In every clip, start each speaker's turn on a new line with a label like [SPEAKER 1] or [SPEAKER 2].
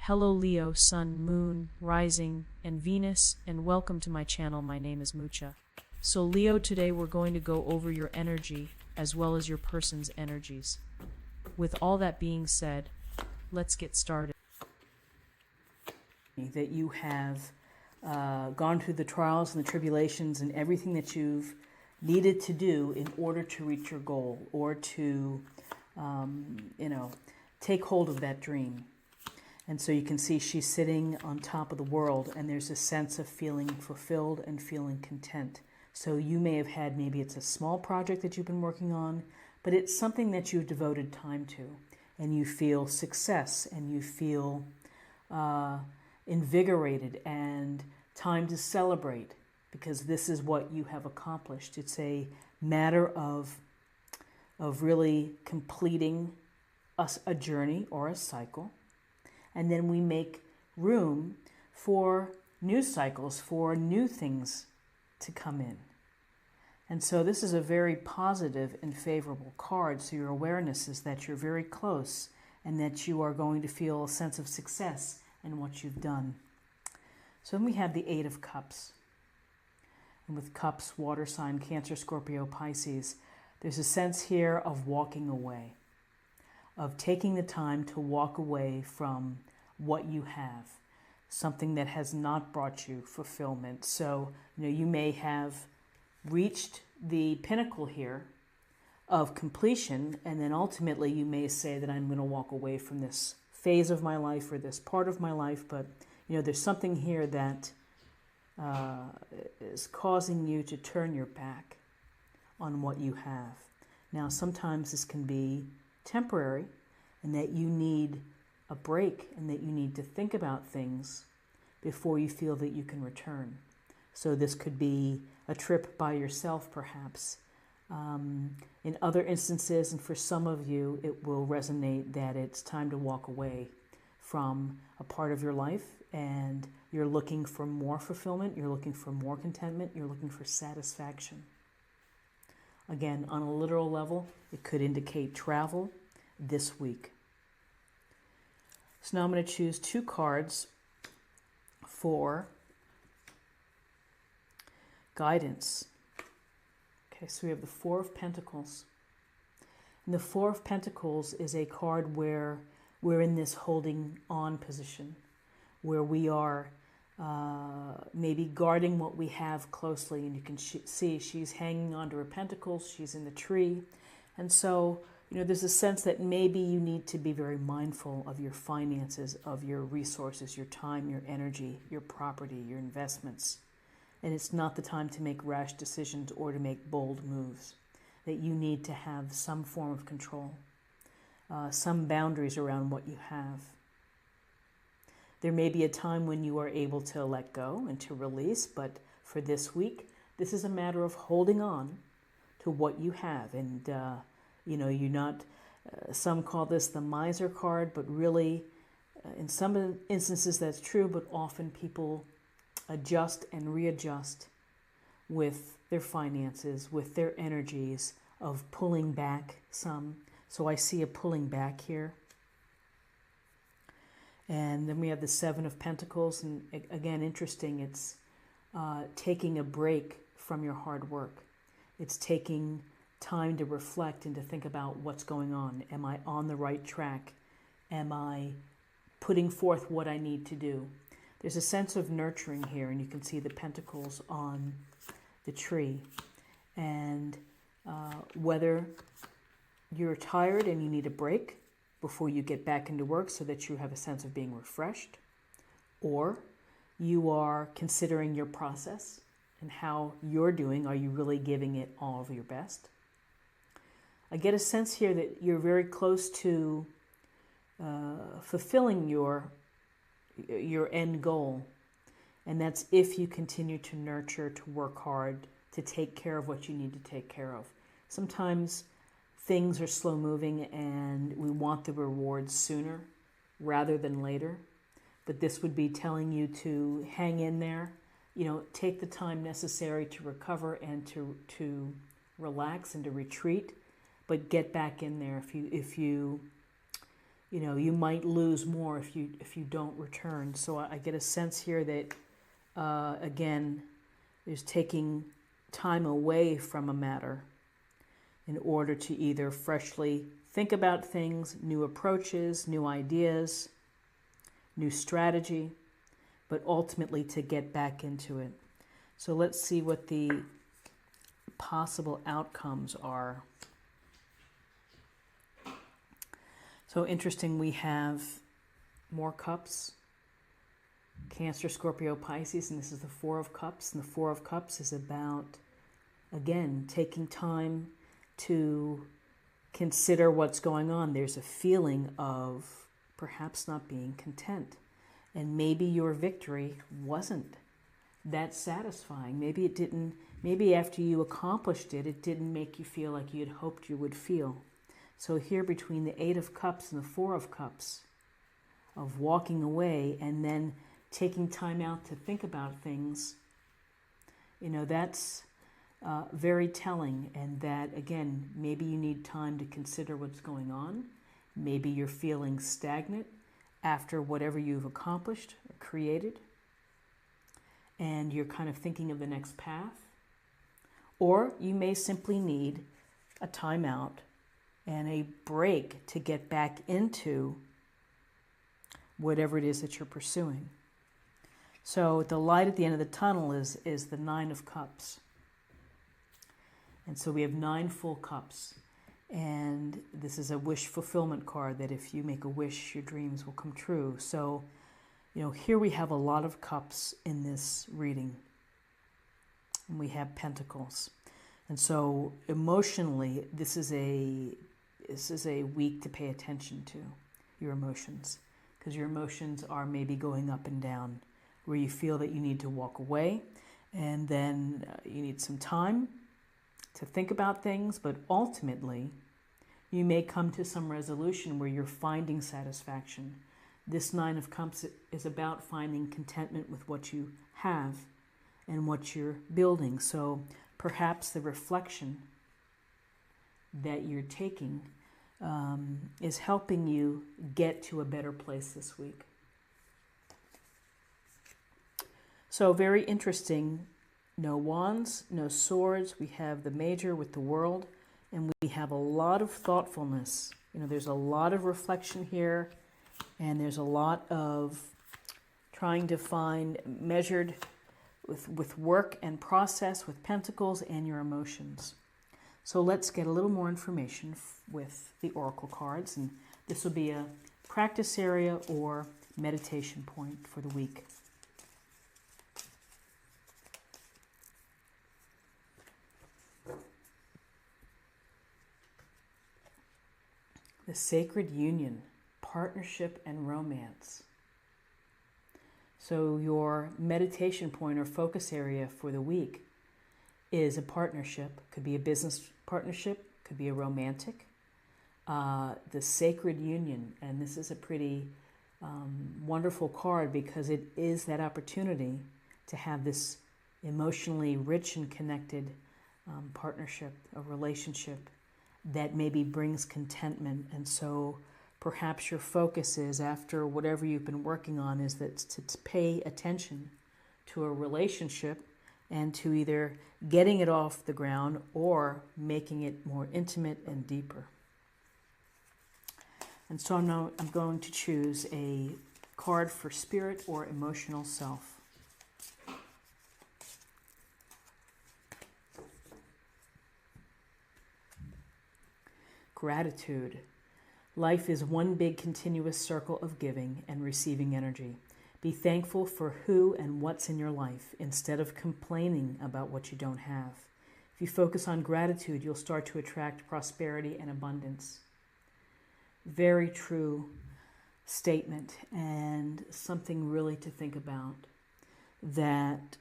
[SPEAKER 1] Hello Leo, Sun, Moon, Rising, and Venus, and welcome to my channel. My name is Mucha. So Leo, today we're going to go over your energy as well as your person's energies. With all that being said, let's get started.
[SPEAKER 2] That you have gone through the trials and the tribulations and everything that you've needed to do in order to reach your goal or to, take hold of that dream. And so you can see she's sitting on top of the world, and there's a sense of feeling fulfilled and feeling content. So you may have had, maybe it's a small project that you've been working on, but it's something that you've devoted time to, and you feel success, and you feel invigorated and time to celebrate because this is what you have accomplished. It's a matter of really completing a journey or a cycle. And then we make room for new cycles, for new things to come in. And so this is a very positive and favorable card. So your awareness is that you're very close and that you are going to feel a sense of success in what you've done. So then we have the Eight of Cups. And with cups, water sign, Cancer, Scorpio, Pisces, there's a sense here of walking away, of taking the time to walk away from what you have, something that has not brought you fulfillment. So, you may have reached the pinnacle here of completion, and then ultimately you may say that I'm going to walk away from this phase of my life or this part of my life, but there's something here that is causing you to turn your back on what you have. Now, sometimes this can be temporary, and that you need a break and that you need to think about things before you feel that you can return. So this could be a trip by yourself, perhaps. In other instances, and for some of you, it will resonate that it's time to walk away from a part of your life and you're looking for more fulfillment, you're looking for more contentment, you're looking for satisfaction. Again, on a literal level, it could indicate travel this week. So now I'm going to choose two cards for guidance. Okay, so we have the Four of Pentacles. And the Four of Pentacles is a card where we're in this holding on position, where we are maybe guarding what we have closely. And you can see she's hanging onto her pentacles, she's in the tree. And so there's a sense that maybe you need to be very mindful of your finances, of your resources, your time, your energy, your property, your investments. And it's not the time to make rash decisions or to make bold moves. That you need to have some form of control, some boundaries around what you have. There may be a time when you are able to let go and to release, but for this week, this is a matter of holding on to what you have. And you're not, some call this the miser card, but really, in some instances that's true, but often people adjust and readjust with their finances, with their energies of pulling back some. So I see a pulling back here. And then we have the Seven of Pentacles, and again, interesting, it's taking a break from your hard work. It's taking time to reflect and to think about what's going on. Am I on the right track? Am I putting forth what I need to do? There's a sense of nurturing here, and you can see the pentacles on the tree. And whether you're tired and you need a break before you get back into work so that you have a sense of being refreshed, or you are considering your process and how you're doing, are you really giving it all of your best? I get a sense here that you're very close to fulfilling your end goal. And that's if you continue to nurture, to work hard, to take care of what you need to take care of. Sometimes things are slow moving and we want the rewards sooner rather than later. But this would be telling you to hang in there, take the time necessary to recover and to relax and to retreat, but get back in there. If you you might lose more if you don't return. So I get a sense here that, again, there's taking time away from a matter in order to either freshly think about things, new approaches, new ideas, new strategy, but ultimately to get back into it. So let's see what the possible outcomes are. So interesting, we have more cups, Cancer, Scorpio, Pisces, and this is the Four of Cups. And the Four of Cups is about, again, taking time to consider what's going on. There's a feeling of perhaps not being content. And maybe your victory wasn't that satisfying. Maybe it didn't, maybe after you accomplished it, it didn't make you feel like you had hoped you would feel. So here between the Eight of Cups and the Four of Cups, of walking away and then taking time out to think about things, that's very telling. And that, again, maybe you need time to consider what's going on. Maybe you're feeling stagnant after whatever you've accomplished or created, and you're kind of thinking of the next path. Or you may simply need a timeout and a break to get back into whatever it is that you're pursuing. So the light at the end of the tunnel is the Nine of Cups. And so we have 9 full cups. And this is a wish fulfillment card, that if you make a wish, your dreams will come true. So, here we have a lot of cups in this reading. And we have pentacles. And so emotionally, this is a week to pay attention to your emotions, because your emotions are maybe going up and down, where you feel that you need to walk away, and then you need some time to think about things, but ultimately you may come to some resolution where you're finding satisfaction. This Nine of Cups is about finding contentment with what you have and what you're building. So perhaps the reflection that you're taking is helping you get to a better place this week. So very interesting. No wands, no swords. We have the Major with the World, and we have a lot of thoughtfulness. There's a lot of reflection here, and there's a lot of trying to find measured with work and process, with Pentacles and your emotions. So let's get a little more information with the Oracle cards, and this will be a practice area or meditation point for the week. The Sacred Union, partnership and romance. So your meditation point or focus area for the week is a partnership. Could be a business partnership, could be a romantic. The Sacred Union, and this is a pretty wonderful card, because it is that opportunity to have this emotionally rich and connected partnership, a relationship that maybe brings contentment. And so perhaps your focus is, after whatever you've been working on, is that to pay attention to a relationship and to either getting it off the ground or making it more intimate and deeper. And so I'm going to choose a card for spirit or emotional self. Gratitude. Life is one big continuous circle of giving and receiving energy. Be thankful for who and what's in your life instead of complaining about what you don't have. If you focus on gratitude, you'll start to attract prosperity and abundance. Very true statement, and something really to think about, that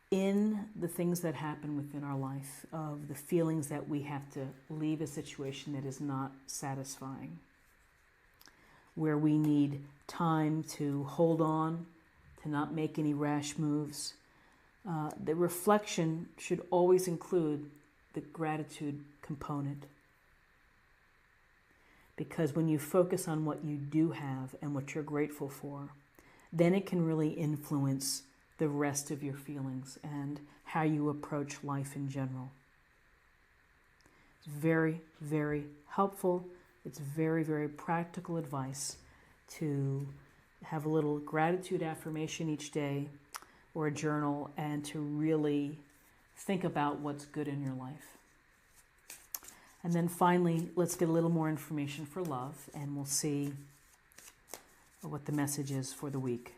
[SPEAKER 2] in the things that happen within our life, of the feelings that we have to leave a situation that is not satisfying, where we need time to hold on, to not make any rash moves, the reflection should always include the gratitude component. Because when you focus on what you do have and what you're grateful for, then it can really influence the rest of your feelings and how you approach life in general. It's very, very helpful. It's very, very practical advice to have a little gratitude affirmation each day or a journal, and to really think about what's good in your life. And then finally, let's get a little more information for love, and we'll see what the message is for the week.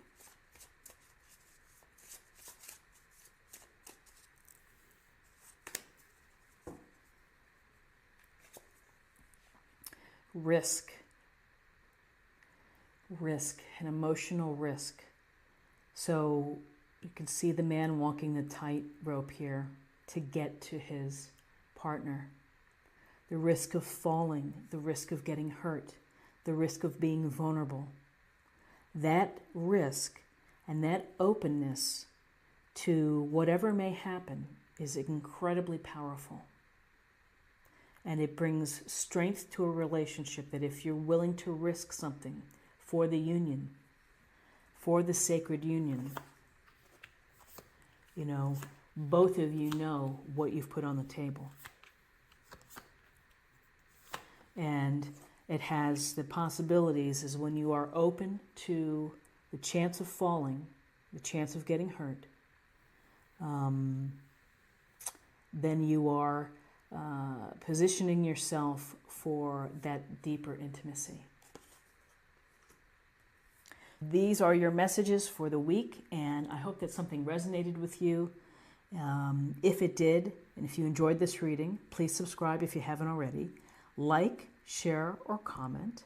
[SPEAKER 2] Risk, an emotional risk. So you can see the man walking the tightrope here to get to his partner. The risk of falling, the risk of getting hurt, the risk of being vulnerable. That risk and that openness to whatever may happen is incredibly powerful. And it brings strength to a relationship, that if you're willing to risk something for the union, for the sacred union, you know, both of you know what you've put on the table. And it has the possibilities is when you are open to the chance of falling, the chance of getting hurt, then you are positioning yourself for that deeper intimacy. These are your messages for the week, and I hope that something resonated with you. If it did, and if you enjoyed this reading, please subscribe if you haven't already. Like, share, or comment.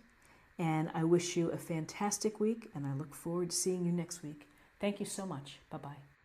[SPEAKER 2] And I wish you a fantastic week, and I look forward to seeing you next week. Thank you so much. Bye-bye.